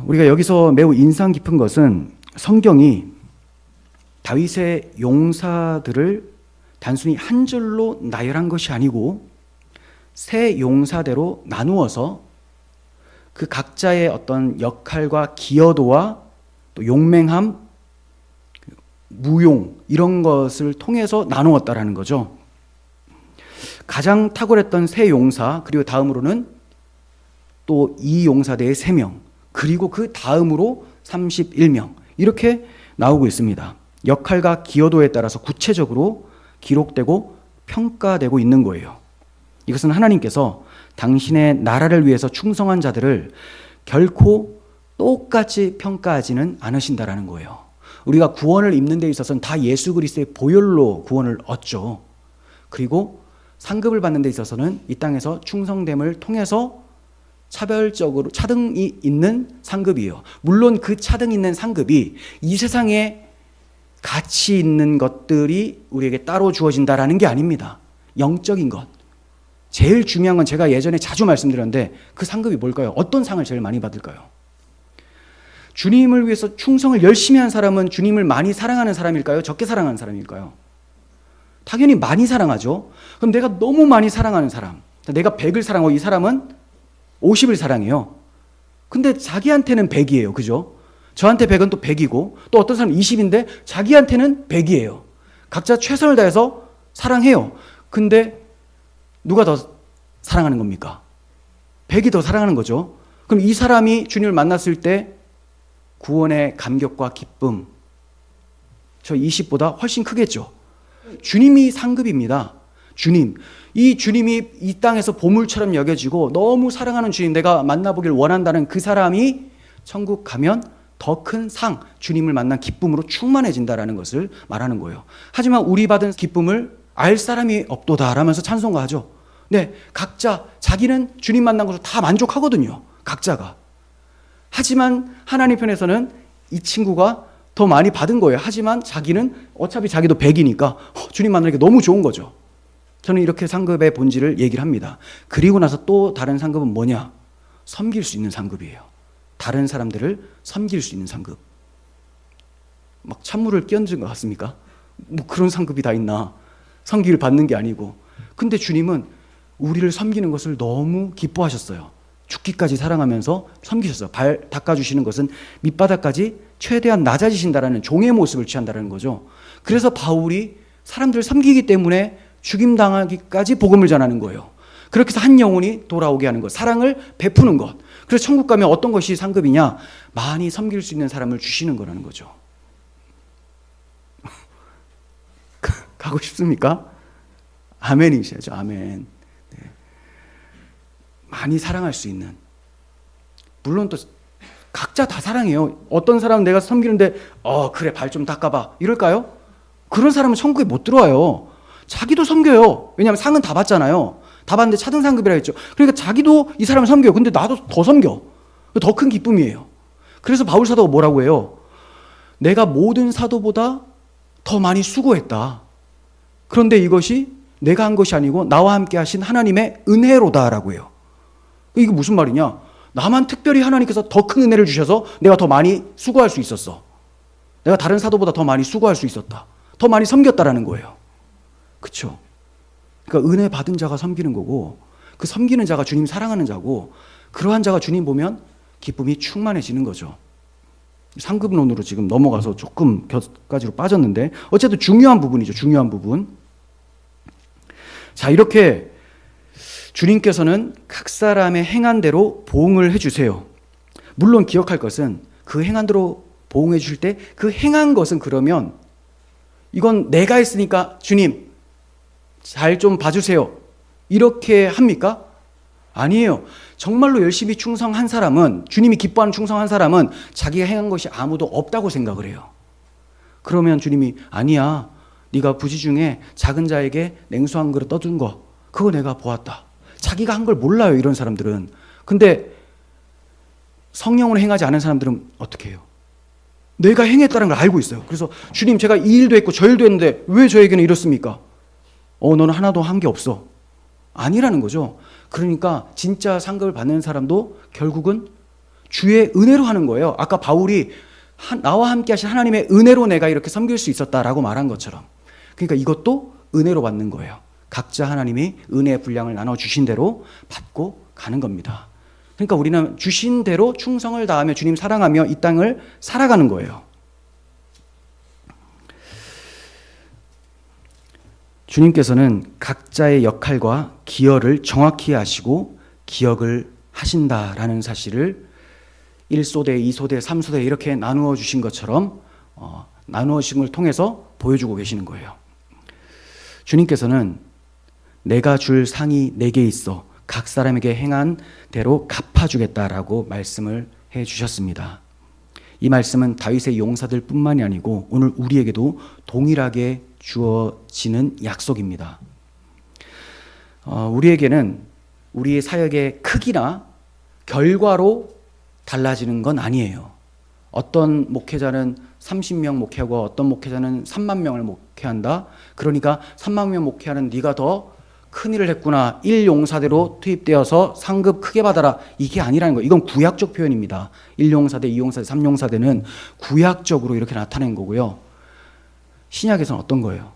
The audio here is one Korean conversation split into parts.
우리가 여기서 매우 인상 깊은 것은 성경이 다윗의 용사들을 단순히 한 줄로 나열한 것이 아니고 세 용사대로 나누어서 그 각자의 어떤 역할과 기여도와 또 용맹함, 무용 이런 것을 통해서 나누었다라는 거죠. 가장 탁월했던 세 용사, 그리고 다음으로는 또 이 용사대의 3명, 그리고 그 다음으로 31명 이렇게 나오고 있습니다. 역할과 기여도에 따라서 구체적으로 기록되고 평가되고 있는 거예요. 이것은 하나님께서 당신의 나라를 위해서 충성한 자들을 결코 똑같이 평가하지는 않으신다라는 거예요. 우리가 구원을 입는 데 있어서는 다 예수 그리스도의 보혈로 구원을 얻죠. 그리고 상급을 받는 데 있어서는 이 땅에서 충성됨을 통해서 차별적으로 차등이 있는 상급이에요. 물론 그 차등 있는 상급이 이 세상에 가치 있는 것들이 우리에게 따로 주어진다라는 게 아닙니다. 영적인 것. 제일 중요한 건 제가 예전에 자주 말씀드렸는데 그 상급이 뭘까요? 어떤 상을 제일 많이 받을까요? 주님을 위해서 충성을 열심히 한 사람은 주님을 많이 사랑하는 사람일까요? 적게 사랑하는 사람일까요? 당연히 많이 사랑하죠. 그럼 내가 너무 많이 사랑하는 사람, 내가 100을 사랑하고 이 사람은 50을 사랑해요. 근데 자기한테는 100이에요. 그죠? 저한테 100은 또 100이고 또 어떤 사람은 20인데 자기한테는 100이에요. 각자 최선을 다해서 사랑해요. 근데 누가 더 사랑하는 겁니까? 100이 더 사랑하는 거죠. 그럼 이 사람이 주님을 만났을 때 구원의 감격과 기쁨, 저 20보다 훨씬 크겠죠. 주님이 상급입니다. 주님. 이 주님이 이 땅에서 보물처럼 여겨지고 너무 사랑하는 주님, 내가 만나보길 원한다는 그 사람이 천국 가면 더 큰 상, 주님을 만난 기쁨으로 충만해진다라는 것을 말하는 거예요. 하지만 우리 받은 기쁨을 알 사람이 없도다 라면서 찬송가하죠. 네, 각자 자기는 주님 만난 것으로 다 만족하거든요. 각자가. 하지만 하나님 편에서는 이 친구가 더 많이 받은 거예요. 하지만 자기는 어차피 자기도 100이니까 주님 만나니까 너무 좋은 거죠. 저는 이렇게 상급의 본질을 얘기를 합니다. 그리고 나서 또 다른 상급은 뭐냐? 섬길 수 있는 상급이에요. 다른 사람들을 섬길 수 있는 상급. 막 찬물을 끼얹은 것 같습니까? 뭐 그런 상급이 다 있나? 섬기를 받는 게 아니고. 근데 주님은 우리를 섬기는 것을 너무 기뻐하셨어요. 죽기까지 사랑하면서 섬기셨어요. 발 닦아주시는 것은 밑바닥까지 최대한 낮아지신다라는 종의 모습을 취한다는 거죠. 그래서 바울이 사람들을 섬기기 때문에 죽임당하기까지 복음을 전하는 거예요. 그렇게 해서 한 영혼이 돌아오게 하는 것, 사랑을 베푸는 것. 그래서 천국 가면 어떤 것이 상급이냐? 많이 섬길 수 있는 사람을 주시는 거라는 거죠. 가고 싶습니까? 아멘이셔야죠. 아멘. 네. 많이 사랑할 수 있는. 물론 또 각자 다 사랑해요. 어떤 사람은 내가 섬기는데 그래 발 좀 닦아봐 이럴까요? 그런 사람은 천국에 못 들어와요. 자기도 섬겨요. 왜냐하면 상은 다 받잖아요. 다 받는데 차등 상급이라 했죠. 그러니까 자기도 이 사람을 섬겨요. 근데 나도 더 섬겨. 더 큰 기쁨이에요. 그래서 바울 사도가 뭐라고 해요? 내가 모든 사도보다 더 많이 수고했다. 그런데 이것이 내가 한 것이 아니고 나와 함께 하신 하나님의 은혜로다라고 해요. 이게 무슨 말이냐? 나만 특별히 하나님께서 더 큰 은혜를 주셔서 내가 더 많이 수고할 수 있었어. 내가 다른 사도보다 더 많이 수고할 수 있었다. 더 많이 섬겼다라는 거예요. 그렇죠? 그러니까 은혜 받은 자가 섬기는 거고 그 섬기는 자가 주님 사랑하는 자고 그러한 자가 주님 보면 기쁨이 충만해지는 거죠. 상급론으로 지금 넘어가서 조금 몇 가지로 빠졌는데 어쨌든 중요한 부분이죠. 중요한 부분. 자, 이렇게 주님께서는 각 사람의 행한 대로 보응을 해주세요. 물론 기억할 것은 그 행한 대로 보응해 주실 때 그 행한 것은 그러면 이건 내가 했으니까 주님 잘 좀 봐주세요. 이렇게 합니까? 아니에요. 정말로 열심히 충성한 사람은, 주님이 기뻐하는 충성한 사람은 자기가 행한 것이 아무도 없다고 생각을 해요. 그러면 주님이 아니야. 네가 부지 중에 작은 자에게 냉수 한 그릇 떠준 거 그거 내가 보았다. 자기가 한 걸 몰라요. 이런 사람들은. 근데 성령으로 행하지 않은 사람들은 어떻게 해요? 내가 행했다는 걸 알고 있어요. 그래서 주님 제가 이 일도 했고 저 일도 했는데 왜 저에게는 이렇습니까? 너는 하나도 한 게 없어. 아니라는 거죠. 그러니까 진짜 상급을 받는 사람도 결국은 주의 은혜로 하는 거예요. 아까 바울이 나와 함께 하신 하나님의 은혜로 내가 이렇게 섬길 수 있었다라고 말한 것처럼. 그러니까 이것도 은혜로 받는 거예요. 각자 하나님이 은혜의 분량을 나눠주신 대로 받고 가는 겁니다. 그러니까 우리는 주신 대로 충성을 다하며 주님 사랑하며 이 땅을 살아가는 거예요. 주님께서는 각자의 역할과 기여를 정확히 아시고 기억을 하신다라는 사실을 1소대, 2소대, 3소대 이렇게 나누어 주신 것처럼 나누어 주신 걸 통해서 보여주고 계시는 거예요. 주님께서는 내가 줄 상이 내게 있어 각 사람에게 행한 대로 갚아주겠다라고 말씀을 해 주셨습니다. 이 말씀은 다윗의 용사들 뿐만이 아니고 오늘 우리에게도 동일하게 주어지는 약속입니다. 우리에게는 우리의 사역의 크기나 결과로 달라지는 건 아니에요. 어떤 목회자는 30명 목회하고 어떤 목회자는 3만 명을 목회한다. 그러니까 3만 명 목회하는 네가 더 큰일을 했구나. 1용사대로 투입되어서 상급 크게 받아라. 이게 아니라는 거예요. 이건 구약적 표현입니다. 1용사대, 2용사대, 3용사대는 구약적으로 이렇게 나타낸 거고요. 신약에서는 어떤 거예요?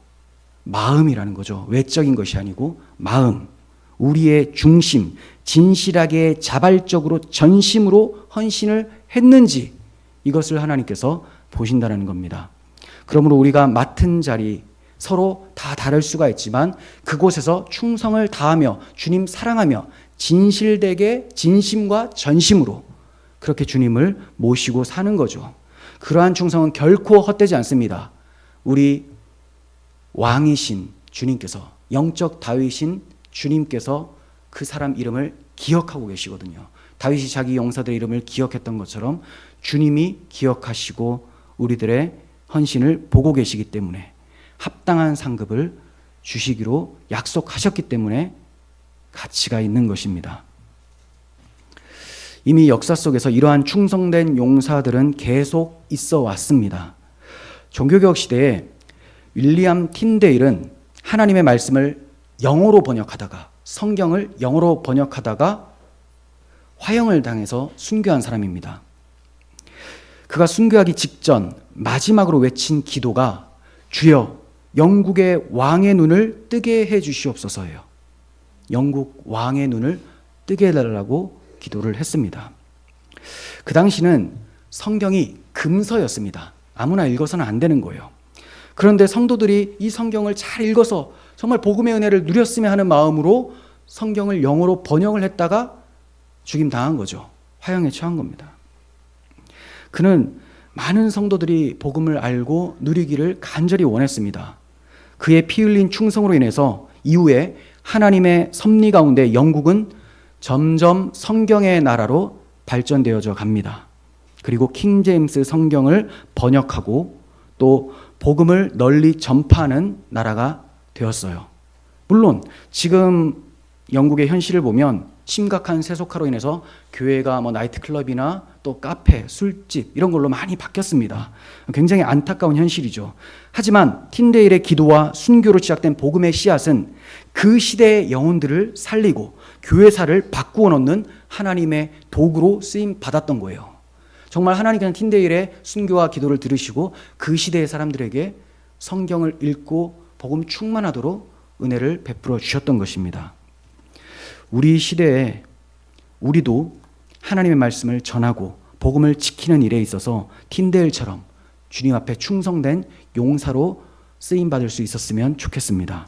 마음이라는 거죠. 외적인 것이 아니고 마음. 우리의 중심, 진실하게 자발적으로 전심으로 헌신을 했는지 이것을 하나님께서 보신다는 겁니다. 그러므로 우리가 맡은 자리 서로 다 다를 수가 있지만 그곳에서 충성을 다하며 주님 사랑하며 진실되게 진심과 전심으로 그렇게 주님을 모시고 사는 거죠. 그러한 충성은 결코 헛되지 않습니다. 우리 왕이신 주님께서 영적 다윗인 주님께서 그 사람 이름을 기억하고 계시거든요. 다윗이 자기 용사들의 이름을 기억했던 것처럼 주님이 기억하시고 우리들의 헌신을 보고 계시기 때문에 합당한 상급을 주시기로 약속하셨기 때문에 가치가 있는 것입니다. 이미 역사 속에서 이러한 충성된 용사들은 계속 있어 왔습니다. 종교개혁 시대에 윌리엄 틴데일은 하나님의 말씀을 영어로 번역하다가 성경을 영어로 번역하다가 화형을 당해서 순교한 사람입니다. 그가 순교하기 직전 마지막으로 외친 기도가 주여 영국의 왕의 눈을 뜨게 해 주시옵소서예요. 영국 왕의 눈을 뜨게 해달라고 기도를 했습니다. 그 당시는 성경이 금서였습니다. 아무나 읽어서는 안 되는 거예요. 그런데 성도들이 이 성경을 잘 읽어서 정말 복음의 은혜를 누렸으면 하는 마음으로 성경을 영어로 번역을 했다가 죽임당한 거죠. 화형에 처한 겁니다. 그는 많은 성도들이 복음을 알고 누리기를 간절히 원했습니다. 그의 피 흘린 충성으로 인해서 이후에 하나님의 섭리 가운데 영국은 점점 성경의 나라로 발전되어져 갑니다. 그리고 킹 제임스 성경을 번역하고 또 복음을 널리 전파하는 나라가 되었어요. 물론 지금 영국의 현실을 보면 심각한 세속화로 인해서 교회가 나이트클럽이나 또 카페, 술집 이런 걸로 많이 바뀌었습니다. 굉장히 안타까운 현실이죠. 하지만 틴데일의 기도와 순교로 시작된 복음의 씨앗은 그 시대의 영혼들을 살리고 교회사를 바꾸어 놓는 하나님의 도구로 쓰임 받았던 거예요. 정말 하나님께서는 틴데일의 순교와 기도를 들으시고 그 시대의 사람들에게 성경을 읽고 복음 충만하도록 은혜를 베풀어 주셨던 것입니다. 우리 시대에 우리도 하나님의 말씀을 전하고 복음을 지키는 일에 있어서 틴데일처럼 주님 앞에 충성된 용사로 쓰임받을 수 있었으면 좋겠습니다.